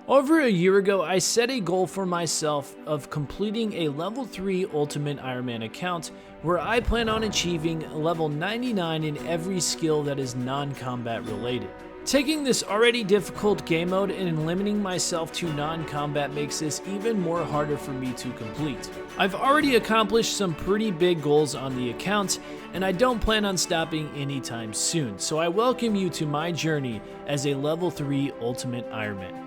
Over a year ago, I set a goal for myself of completing a level 3 Ultimate Iron Man account where I plan on achieving level 99 in every skill that is non-combat related. Taking this already difficult game mode and limiting myself to non-combat makes this even more harder for me to complete. I've already accomplished some pretty big goals on the account, and I don't plan on stopping anytime soon, so I welcome you to my journey as a level 3 Ultimate Iron Man.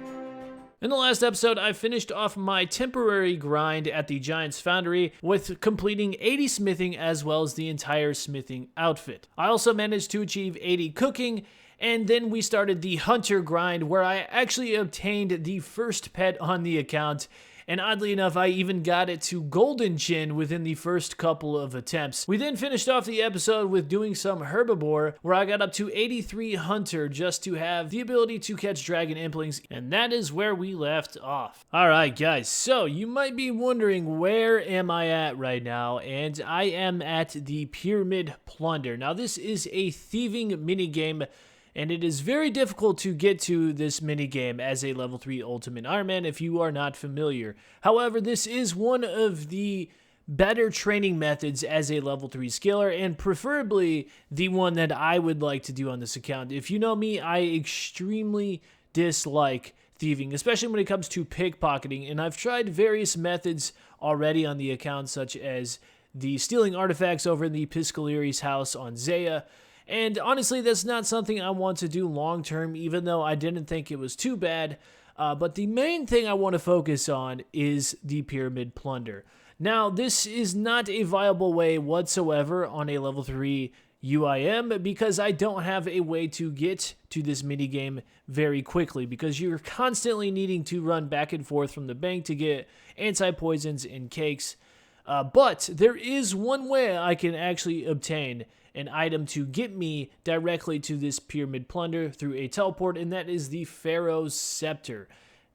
In the last episode, I finished off my temporary grind at the Giant's Foundry with completing 80 smithing as well as the entire smithing outfit. I also managed to achieve 80 cooking, and then we started the Hunter grind where I actually obtained the first pet on the account, and oddly enough, I even got it to Golden Chin within the first couple of attempts. We then finished off the episode with doing some Herbivore, where I got up to 83 Hunter just to have the ability to catch Dragon Implings, and that is where we left off. Alright guys, so you might be wondering where am I at right now, and I am at the Pyramid Plunder. Now this is a thieving minigame, and it is very difficult to get to this minigame as a level 3 Ultimate Iron Man if you are not familiar. However, this is one of the better training methods as a level 3 skiller, and preferably the one that I would like to do on this account. If you know me, I extremely dislike thieving, especially when it comes to pickpocketing, and I've tried various methods already on the account, such as the stealing artifacts over in the Piscaleri's house on Zaya. And honestly, that's not something I want to do long term, even though I didn't think it was too bad. But the main thing I want to focus on is the Pyramid Plunder. Now, this is not a viable way whatsoever on a level 3 UIM because I don't have a way to get to this minigame very quickly because you're constantly needing to run back and forth from the bank to get anti-poisons and cakes. But there is one way I can actually obtain an item to get me directly to this Pyramid Plunder through a teleport, and that is the Pharaoh's Scepter.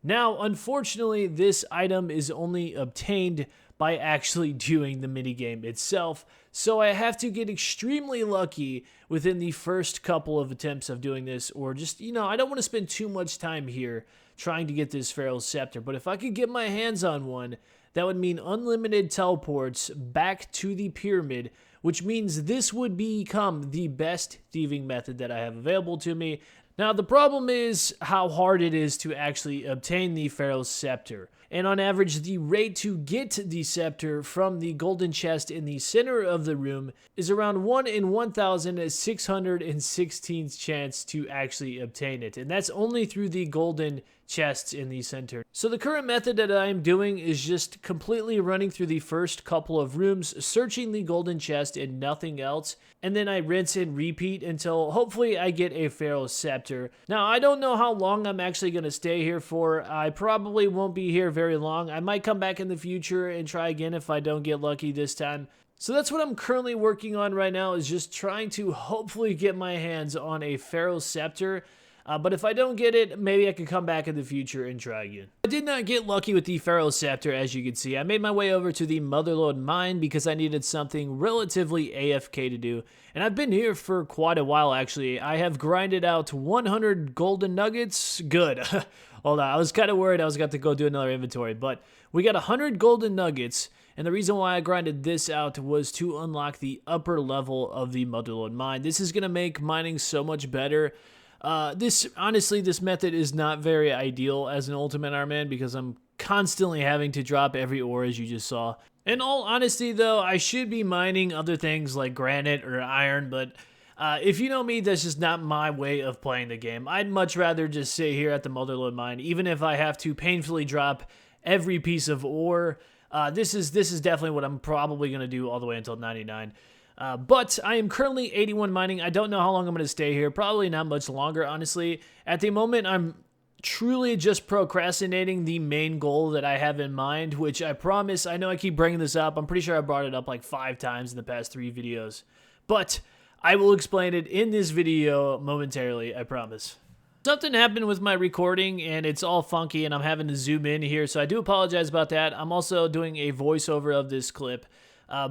Now, unfortunately, this item is only obtained by actually doing the minigame itself, so I have to get extremely lucky within the first couple of attempts of doing this, or just, I don't want to spend too much time here trying to get this Pharaoh's Scepter, but if I could get my hands on one, that would mean unlimited teleports back to the pyramid, which means this would become the best thieving method that I have available to me. Now, the problem is how hard it is to actually obtain the Pharaoh's Scepter. And on average, the rate to get the scepter from the golden chest in the center of the room is around 1 in 1,616 chance to actually obtain it. And that's only through the golden chests in the center. So the current method that I'm doing is just completely running through the first couple of rooms, searching the golden chest and nothing else, and then I rinse and repeat until hopefully I get a Pharaoh's Scepter. Now, I don't know how long I'm actually going to stay here for. I probably won't be here very long. I might come back in the future and try again if I don't get lucky this time. So that's what I'm currently working on right now, is just trying to hopefully get my hands on a Pharaoh's Scepter. But if I don't get it, maybe I can come back in the future and try again. I did not get lucky with the Pharaoh's Scepter, as you can see. I made my way over to the Motherlode Mine because I needed something relatively AFK to do. And I've been here for quite a while, actually. I have grinded out 100 golden nuggets. Good. Hold on, I was kind of worried I was going to go do another inventory. But we got 100 golden nuggets. And the reason why I grinded this out was to unlock the upper level of the Motherlode Mine. This is going to make mining so much better. Honestly, this method is not very ideal as an Ultimate Iron Man because I'm constantly having to drop every ore, as you just saw. In all honesty, though, I should be mining other things like granite or iron, but if you know me, that's just not my way of playing the game. I'd much rather just sit here at the Motherlode Mine, even if I have to painfully drop every piece of ore. This is definitely what I'm probably going to do all the way until 99. But I am currently 81 mining. I don't know how long I'm going to stay here. Probably not much longer, honestly. At the moment, I'm truly just procrastinating the main goal that I have in mind, which I promise, I know I keep bringing this up. I'm pretty sure I brought it up like 5 times in the past 3 videos. But I will explain it in this video momentarily, I promise. Something happened with my recording and it's all funky and I'm having to zoom in here, so I do apologize about that. I'm also doing a voiceover of this clip.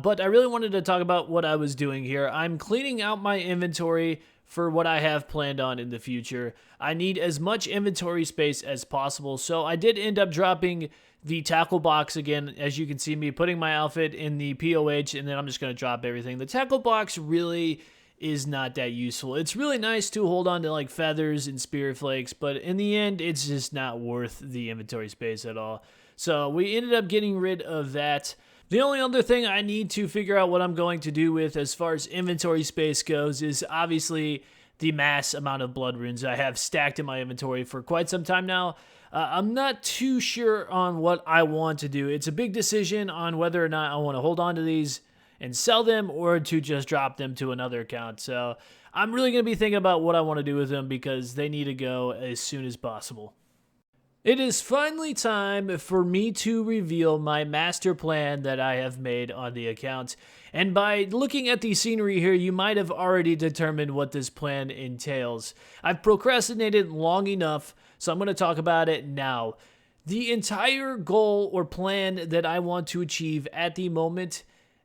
But I really wanted to talk about what I was doing here. I'm cleaning out my inventory for what I have planned on in the future. I need as much inventory space as possible, so I did end up dropping the tackle box again. As you can see me putting my outfit in the POH, and then I'm just going to drop everything. The tackle box really is not that useful. It's really nice to hold on to like feathers and spirit flakes, but in the end, it's just not worth the inventory space at all. So we ended up getting rid of that. The only other thing I need to figure out what I'm going to do with as far as inventory space goes is obviously the mass amount of blood runes I have stacked in my inventory for quite some time now. I'm not too sure on what I want to do. It's a big decision on whether or not I want to hold on to these and sell them or to just drop them to another account. So I'm really going to be thinking about what I want to do with them because they need to go as soon as possible. It is finally time for me to reveal my master plan that I have made on the account. And by looking at the scenery here, you might have already determined what this plan entails. I've procrastinated long enough, so I'm going to talk about it now. The entire goal or plan that I want to achieve at the moment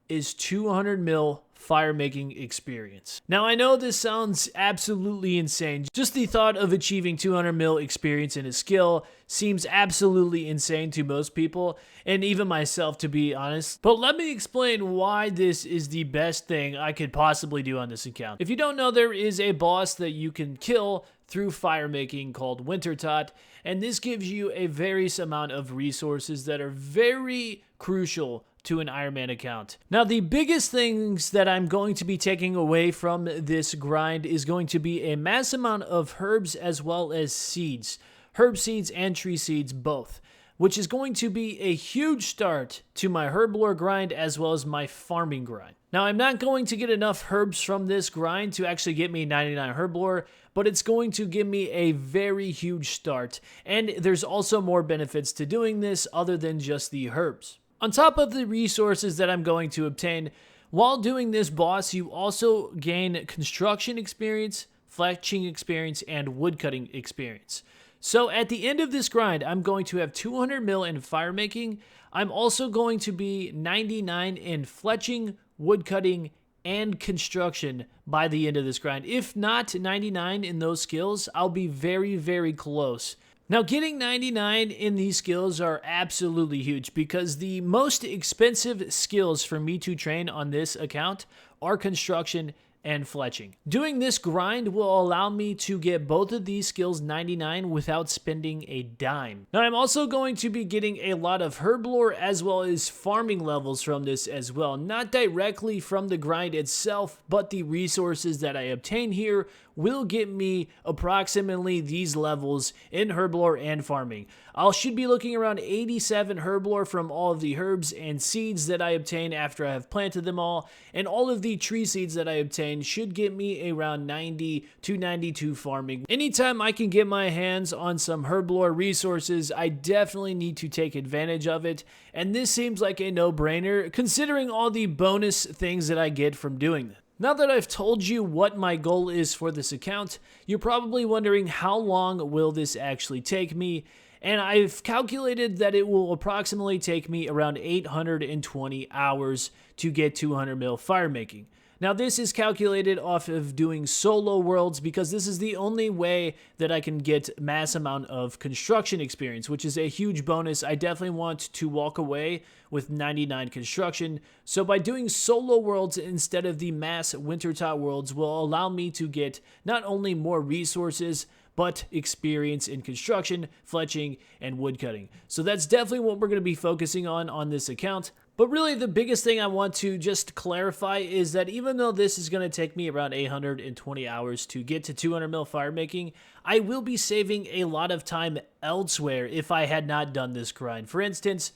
is 200 mil fire making experience. Now I know this sounds absolutely insane. Just the thought of achieving 200 mil experience in a skill seems absolutely insane to most people, and even myself, to be honest. But let me explain why this is the best thing I could possibly do on this account. If you don't know, there is a boss that you can kill through fire making called Wintertot, and this gives you a various amount of resources that are very crucial to an Iron Man account. Now, the biggest things that I'm going to be taking away from this grind is going to be a mass amount of herbs as well as seeds. Herb seeds and tree seeds both, which is going to be a huge start to my herb lore grind as well as my farming grind. Now, I'm not going to get enough herbs from this grind to actually get me 99 herb lore, but it's going to give me a very huge start. And there's also more benefits to doing this other than just the herbs. On top of the resources that I'm going to obtain, while doing this boss, you also gain construction experience, fletching experience, and woodcutting experience. So at the end of this grind, I'm going to have 200 mil in fire making. I'm also going to be 99 in fletching, woodcutting, and construction by the end of this grind. If not 99 in those skills, I'll be very, very close. Now, getting 99 in these skills are absolutely huge because the most expensive skills for me to train on this account are construction and fletching. Doing this grind will allow me to get both of these skills 99 without spending a dime. Now, I'm also going to be getting a lot of herb lore as well as farming levels from this as well. Not directly from the grind itself, but the resources that I obtain here will get me approximately these levels in herb lore and farming. I should be looking around 87 herb lore from all of the herbs and seeds that I obtain after I have planted them all, and all of the tree seeds that I obtain should get me around 90 to 92 farming. Anytime I can get my hands on some herb lore resources, I definitely need to take advantage of it, and this seems like a no-brainer considering all the bonus things that I get from doing this. Now that I've told you what my goal is for this account, you're probably wondering how long will this actually take me, and I've calculated that it will approximately take me around 820 hours to get 200 mil fire making. Now this is calculated off of doing solo worlds because this is the only way that I can get mass amount of construction experience, which is a huge bonus. I definitely want to walk away with 99 construction. So by doing solo worlds instead of the mass Wintertot worlds will allow me to get not only more resources, but experience in construction, fletching, and woodcutting. So that's definitely what we're going to be focusing on this account. But really the biggest thing I want to just clarify is that even though this is going to take me around 820 hours to get to 200 mil fire making, I will be saving a lot of time elsewhere if I had not done this grind. For instance,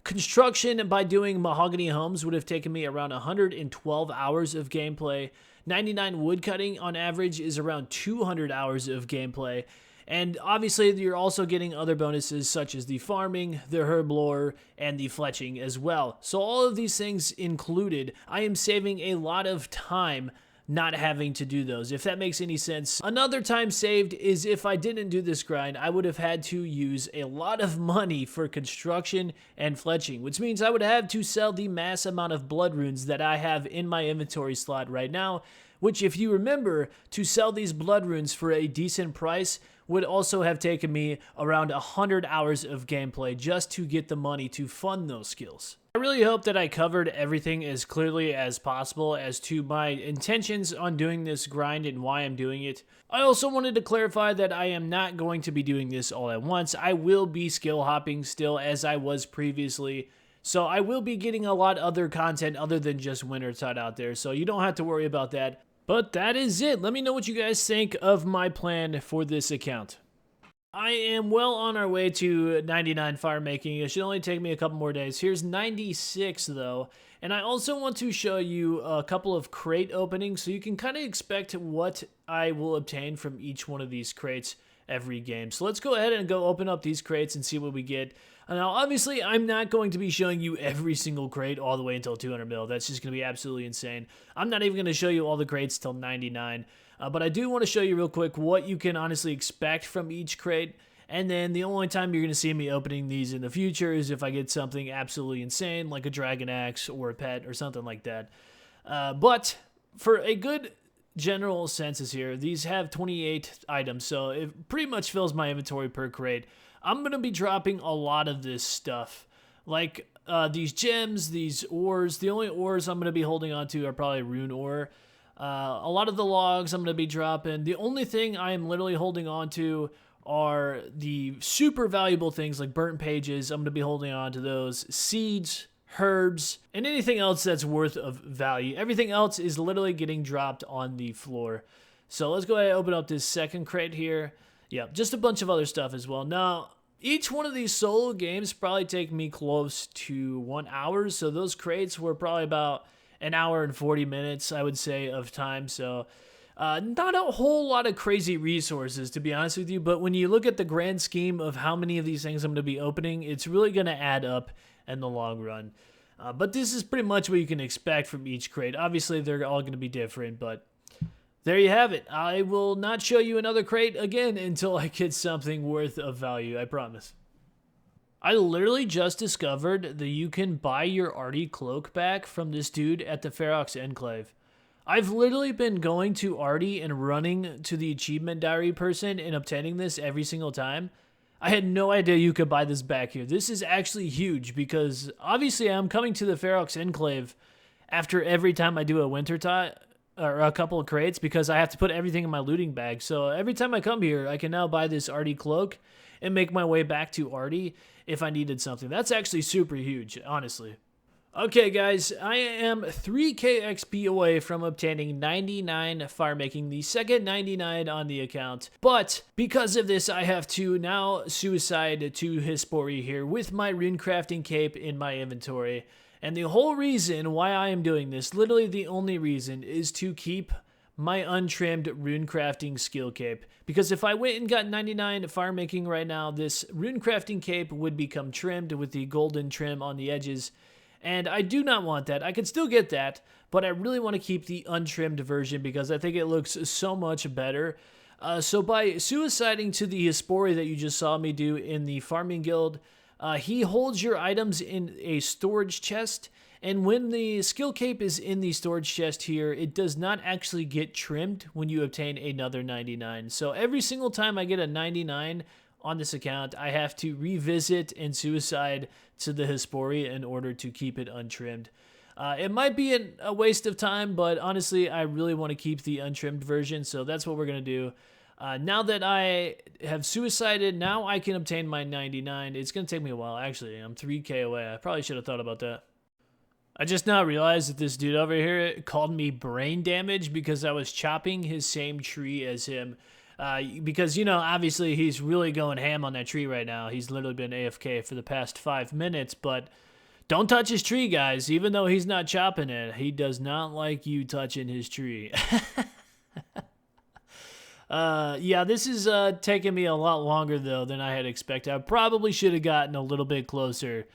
construction by doing mahogany homes would have taken me around 112 hours of gameplay. 99 woodcutting on average is around 200 hours of gameplay. And obviously, you're also getting other bonuses such as the farming, the herb lore, and the fletching as well. So all of these things included, I am saving a lot of time not having to do those, if that makes any sense. Another time saved is if I didn't do this grind, I would have had to use a lot of money for construction and fletching, which means I would have to sell the mass amount of blood runes that I have in my inventory slot right now, which if you remember, to sell these blood runes for a decent price would also have taken me around 100 hours of gameplay just to get the money to fund those skills. I really hope that I covered everything as clearly as possible as to my intentions on doing this grind and why I'm doing it. I also wanted to clarify that I am not going to be doing this all at once. I will be skill hopping still as I was previously. So I will be getting a lot other content other than just Wintertide out there. So you don't have to worry about that. But that is it. Let me know what you guys think of my plan for this account. I am well on our way to 99 fire making. It should only take me a couple more days. Here's 96 though. And I also want to show you a couple of crate openings so you can kind of expect what I will obtain from each one of these crates every game. So let's go ahead and go open up these crates and see what we get. Now, obviously, I'm not going to be showing you every single crate all the way until 200 mil. That's just going to be absolutely insane. I'm not even going to show you all the crates till 99. But I do want to show you real quick what you can honestly expect from each crate. And then the only time you're going to see me opening these in the future is if I get something absolutely insane, like a dragon axe or a pet or something like that. But for a good general census here, these have 28 items, so it pretty much fills my inventory per crate. I'm going to be dropping a lot of this stuff, like these gems, these ores. The only ores I'm going to be holding on to are probably rune ore. A lot of the logs I'm going to be dropping. The only thing I am literally holding on to are the super valuable things like burnt pages. I'm going to be holding on to those. Seeds, herbs, and anything else that's worth of value. Everything else is literally getting dropped on the floor. So let's go ahead and open up this second crate here. Yeah, just a bunch of other stuff as well. Now, each one of these solo games probably take me close to 1 hour. So those crates were probably about an hour and 40 minutes, I would say, of time. So not a whole lot of crazy resources, to be honest with you. But when you look at the grand scheme of how many of these things I'm going to be opening, it's really going to add up in the long run. But this is pretty much what you can expect from each crate. Obviously, they're all going to be different, but there you have it. I will not show you another crate again until I get something worth of value, I promise. I literally just discovered that you can buy your Artie cloak back from this dude at the Ferox Enclave. I've literally been going to Artie and running to the achievement diary person and obtaining this every single time. I had no idea you could buy this back here. This is actually huge because obviously I'm coming to the Ferox Enclave after every time I do a Wintertide or a couple of crates because I have to put everything in my looting bag. So every time I come here, I can now buy this Artie cloak and make my way back to Artie if I needed something. That's actually super huge, honestly. Okay, guys, I am 3k XP away from obtaining 99 fire making, the second 99 on the account. But because of this, I have to now suicide to Hispori here with my rune crafting cape in my inventory. And the whole reason why I am doing this, literally the only reason, is to keep my untrimmed rune crafting skill cape. Because if I went and got 99 fire making right now, this rune crafting cape would become trimmed with the golden trim on the edges. And I do not want that. I can still get that, but I really want to keep the untrimmed version because I think it looks so much better. So by suiciding to the Hispori that you just saw me do in the farming guild, he holds your items in a storage chest, and when the skill cape is in the storage chest here, it does not actually get trimmed when you obtain another 99. So every single time I get a 99 on this account, I have to revisit and suicide to the Hispori in order to keep it untrimmed. It might be a waste of time, but honestly, I really want to keep the untrimmed version, so that's what we're going to do. Now that I have suicided, now I can obtain my 99. It's going to take me a while, actually. I'm 3k away. I probably should have thought about that. I just now realized that this dude over here called me brain damage because I was chopping his same tree as him. Because, you know, obviously he's really going ham on that tree right now. He's literally been AFK for the past 5 minutes, but don't touch his tree, guys. Even though he's not chopping it, he does not like you touching his tree. Yeah, this is taking me a lot longer, though, than I had expected. I probably should have gotten a little bit closer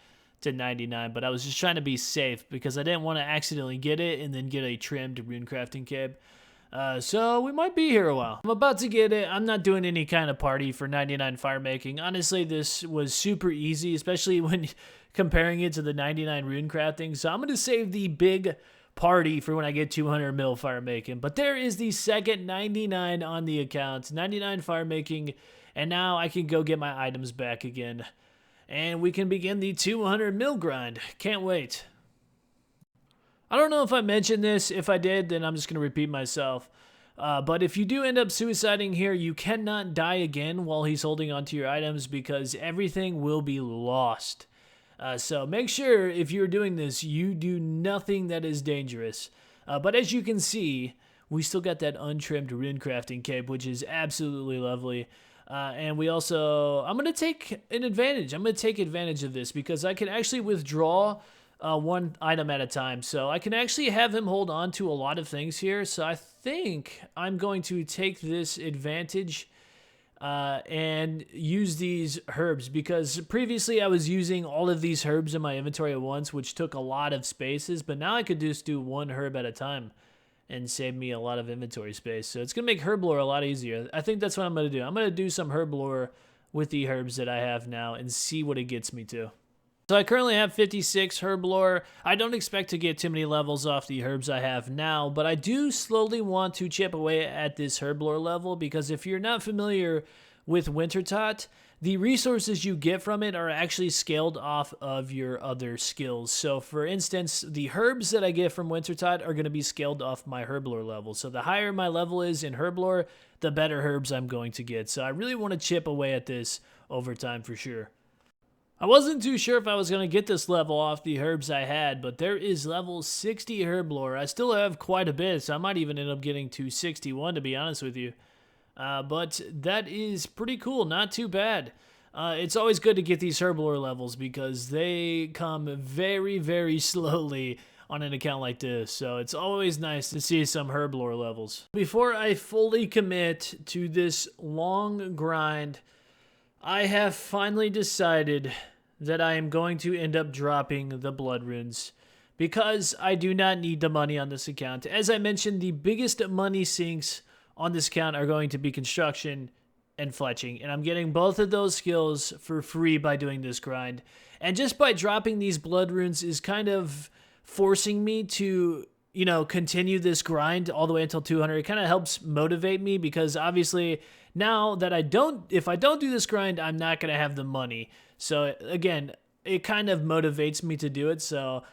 to 99, but I was just trying to be safe because I didn't want to accidentally get it and then get a trimmed rune crafting cape. So we might be here a while. I'm about to get it. I'm not doing any kind of party for 99 fire making. Honestly, this was super easy, especially when comparing it to the 99 rune crafting. So I'm going to save the big party for when I get 200 mil fire making. But there is the second 99 on the account, 99 fire making, and now I can go get my items back again. And we can begin the 200 mil grind. Can't wait. I don't know if I mentioned this. If I did, then I'm just going to repeat myself. But if you do end up suiciding here, you cannot die again while he's holding onto your items because everything will be lost. So make sure if you're doing this, you do nothing that is dangerous. But as you can see, we still got that untrimmed rune crafting cape, which is absolutely lovely. And we also, I'm going to take advantage of this because I can actually withdraw one item at a time. So I can actually have him hold on to a lot of things here. So I think I'm going to take this advantage and use these herbs because previously I was using all of these herbs in my inventory at once, which took a lot of spaces, but now I could just do one herb at a time and save me a lot of inventory space. So it's going to make herb lore a lot easier. I think that's what I'm going to do. I'm going to do some herb lore with the herbs that I have now and see what it gets me to. So I currently have 56 herb lore. I don't expect to get too many levels off the herbs I have now, but I do slowly want to chip away at this herb lore level because if you're not familiar with Wintertot, the resources you get from it are actually scaled off of your other skills. So for instance, the herbs that I get from Wintertot are going to be scaled off my herb lore level. So the higher my level is in herb lore, the better herbs I'm going to get. So I really want to chip away at this over time for sure. I wasn't too sure if I was going to get this level off the herbs I had, but there is level 60 herb lore. I still have quite a bit, so I might even end up getting to 61 to be honest with you. But that is pretty cool, not too bad. It's always good to get these herb lore levels because they come very, very slowly on an account like this, so it's always nice to see some herb lore levels. Before I fully commit to this long grind, I have finally decided that I am going to end up dropping the blood runes because I do not need the money on this account. As I mentioned, the biggest money sinks on this account are going to be construction and fletching, and I'm getting both of those skills for free by doing this grind. And just by dropping these blood runes is kind of forcing me to, you know, continue this grind all the way until 200. It kind of helps motivate me because obviously now that if I don't do this grind, I'm not going to have the money. So again, it kind of motivates me to do it. So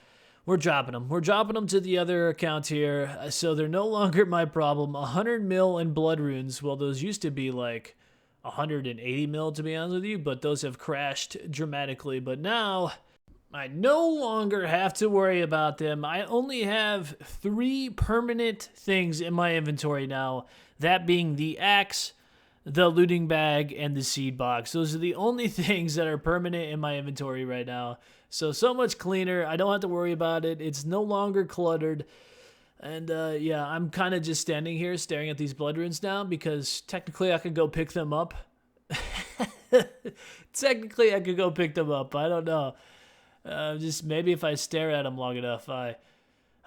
we're dropping them. We're dropping them to the other account here. So they're no longer my problem. 100 mil in blood runes. Well, those used to be like 180 mil to be honest with you, but those have crashed dramatically. But now I no longer have to worry about them. I only have 3 permanent things in my inventory now. That being the axe, the looting bag, and the seed box. Those are the only things that are permanent in my inventory right now. So much cleaner. I don't have to worry about it. It's no longer cluttered. And yeah, I'm kind of just standing here staring at these blood runes now because technically I could go pick them up. Technically I could go pick them up. I don't know. Just maybe if I stare at them long enough, I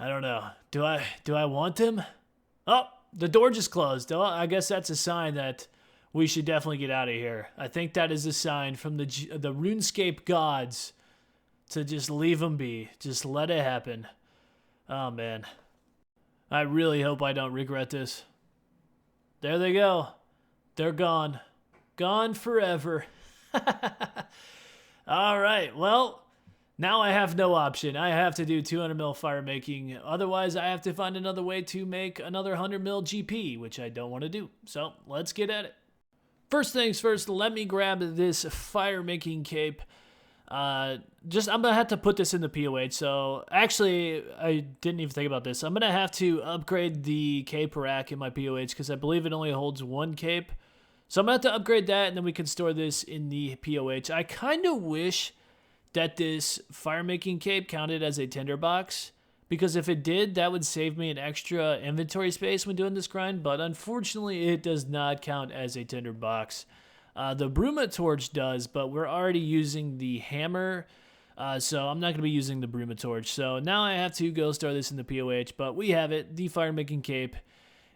don't know. Do I want them? Oh, the door just closed. Oh, I guess that's a sign that we should definitely get out of here. I think that is a sign from the RuneScape gods to just leave them be. Just let it happen. Oh, man. I really hope I don't regret this. There they go. They're gone. Gone forever. All right. Well, now I have no option. I have to do 200 mil fire making. Otherwise, I have to find another way to make another 100 mil GP, which I don't want to do. So let's get at it. First things first, let me grab this fire making cape. I'm gonna have to put this in the POH. So actually, I didn't even think about this. I'm gonna have to upgrade the cape rack in my POH because I believe it only holds 1 cape. So I'm gonna have to upgrade that, and then we can store this in the POH. I kind of wish that this fire making cape counted as a tinderbox, because if it did, that would save me an extra inventory space when doing this grind, but unfortunately it does not count as a tinderbox. The Bruma torch does, but we're already using the hammer, so I'm not going to be using the Bruma torch. So now I have to go store this in the POH, but we have it. The fire making cape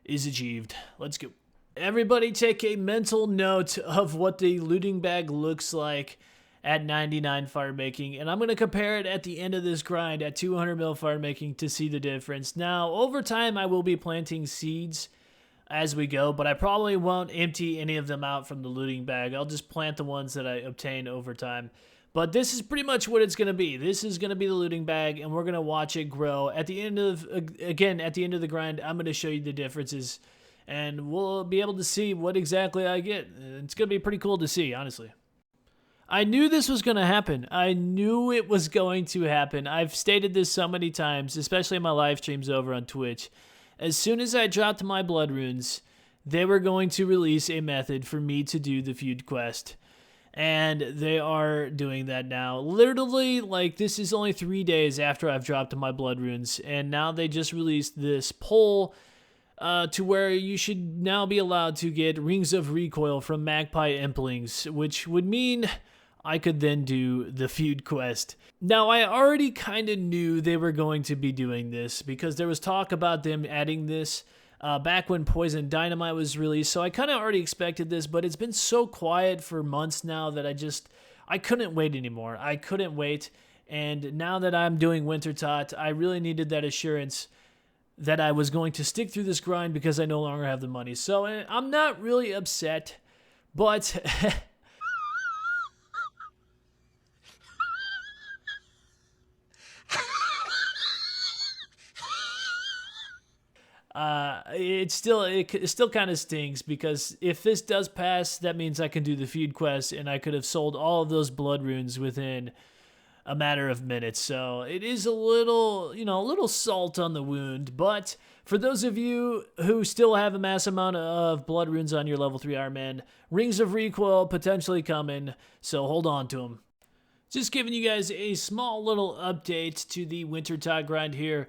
is achieved. Let's go. Everybody take a mental note of what the looting bag looks like at 99 fire making, and I'm going to compare it at the end of this grind at 200 mil fire making to see the difference. Now, over time, I will be planting seeds as we go, but I probably won't empty any of them out from the looting bag. I'll just plant the ones that I obtain over time. But this is pretty much what it's going to be. This is going to be the looting bag, and we're going to watch it grow. At the end of, again, at the end of the grind, I'm going to show you the differences, and we'll be able to see what exactly I get. It's going to be pretty cool to see, honestly. I knew this was going to happen. I knew it was going to happen. I've stated this so many times, especially in my live streams over on Twitch. As soon as I dropped my blood runes, they were going to release a method for me to do the feud quest. And they are doing that now. Literally, like, this is only 3 days after I've dropped my blood runes. And now they just released this poll to where you should now be allowed to get Rings of Recoil from Magpie Implings, which would mean I could then do the feud quest. Now, I already kind of knew they were going to be doing this because there was talk about them adding this back when Poison Dynamite was released, so I kind of already expected this, but it's been so quiet for months now that I couldn't wait anymore. I couldn't wait, and now that I'm doing Winter Tot, I really needed that assurance that I was going to stick through this grind because I no longer have the money. So I'm not really upset, but it still kind of stings because if this does pass, that means I can do the feud quest, and I could have sold all of those blood runes within a matter of minutes. So it is a little, a little salt on the wound. But for those of you who still have a mass amount of blood runes on your level 3 Iron Man, Rings of Recoil potentially coming, so hold on to them. Just giving you guys a small little update to the Winter Tot grind here.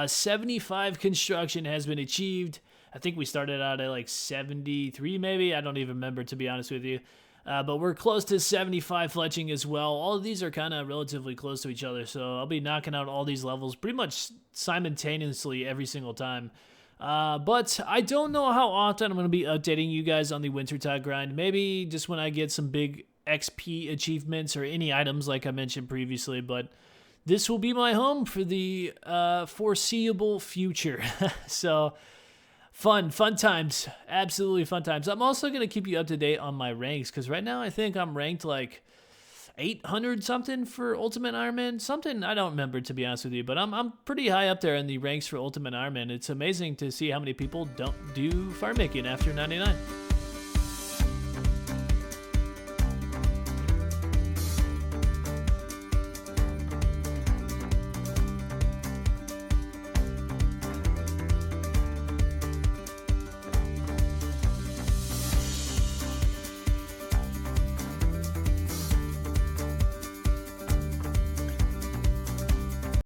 75 construction has been achieved. I think we started out at like 73 maybe. I don't even remember, to be honest with you. But we're close to 75 fletching as well. All of these are kind of relatively close to each other, so I'll be knocking out all these levels pretty much simultaneously every single time. But I don't know how often I'm going to be updating you guys on the Winter Tot grind. Maybe just when I get some big XP achievements or any items like I mentioned previously, but this will be my home for the foreseeable future. So fun times, absolutely fun times. I'm also going to keep you up to date on my ranks because right now I think I'm ranked like 800 something for Ultimate Iron Man. Something, I don't remember, to be honest with you, but I'm pretty high up there in the ranks for Ultimate Iron Man. It's amazing to see how many people don't do fire making after 99.